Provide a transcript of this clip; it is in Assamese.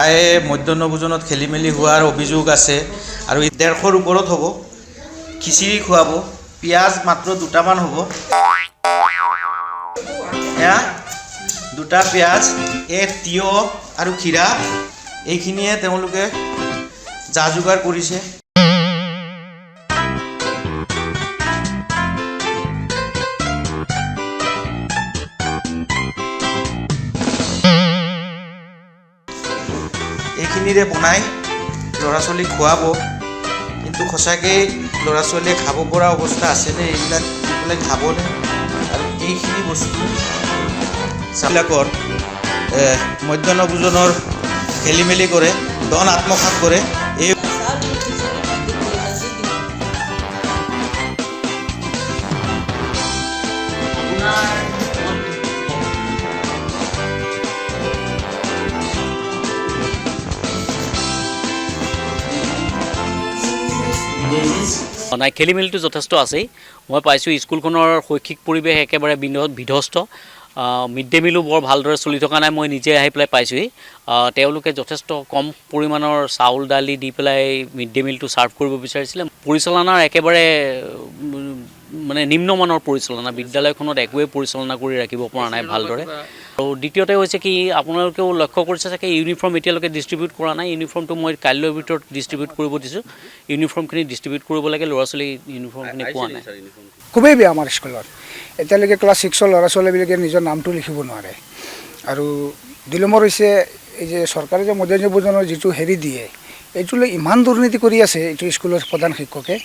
প্ৰায়ে মধ্যাহ্ন ভোজনত খেলি মেলি হোৱাৰ অভিযোগ আছে আৰু 150ৰ ওপৰত হ'ব। খিচিৰি খুৱাব, পিঁয়াজ মাত্ৰ 2টামান হ'ব, এয়া 2টা পিঁয়াজ, তিয়ঁহ আৰু ক্ষীৰা, এইখিনিয়ে তেওঁলোকে যা যোগাৰ কৰিছে। এইখিনিৰে বনাই ল'ৰা ছোৱালীক খুৱাব, কিন্তু সঁচাকৈ ল'ৰা ছোৱালীয়ে খাব পৰা অৱস্থা আছেনে এইবিলাক খাবনে? আৰু এইখিনি বস্তু বিলাকৰ মধ্যাহ্ন ভোজনৰ খেলি মেলি কৰে, ধন আত্মসাৎ কৰে। এই নাই, খেলি মেলিটো যথেষ্ট আছেই। মই পাইছোঁ স্কুলখনৰ শৈক্ষিক পৰিৱেশ একেবাৰে বিধ্বস্ত। মিড ডে মিলো বৰ ভালদৰে চলি থকা নাই, মই নিজে আহি পেলাই পাইছোঁহি। তেওঁলোকে যথেষ্ট কম পৰিমাণৰ চাউল দালি দি পেলাই মিড ডে মিলটো ছাৰ্ভ কৰিব বিচাৰিছিলে। পৰিচালনাৰ একেবাৰে মানে নিম্নমানৰ পৰিচালনা, বিদ্যালয়খনত একোৱেই পৰিচালনা কৰি ৰাখিব পৰা নাই ভালদৰে। আৰু দ্বিতীয়তে হৈছে কি, আপোনালোকেও লক্ষ্য কৰিছে চাগে ইউনিফৰ্ম এতিয়ালৈকে ডিষ্ট্ৰিবিউট কৰা নাই। ইউনিফৰ্মটো মই কাইলৈৰ ভিতৰত ডিষ্ট্ৰিবিউট কৰিব দিছোঁ। ইউনিফৰ্মখিনি ডিষ্ট্ৰিবিউট কৰিব লাগে, ল'ৰা ছোৱালী ইউনিফৰ্মখিনি পোৱা নাই। খুবেই বেয়া আমাৰ স্কুলত। এতিয়ালৈকে ক্লাছ 6ৰ ল'ৰা ছোৱালীবিলাকে নিজৰ নামটো লিখিব নোৱাৰে। আৰু 2 নম্বৰ হৈছে এই যে চৰকাৰে যে মধ্যাহ্ন ভোজনৰ যিটো হেৰি দিয়ে, এইটো লৈ ইমান দুৰ্নীতি কৰি আছে এইটো স্কুলৰ প্ৰধান শিক্ষকে।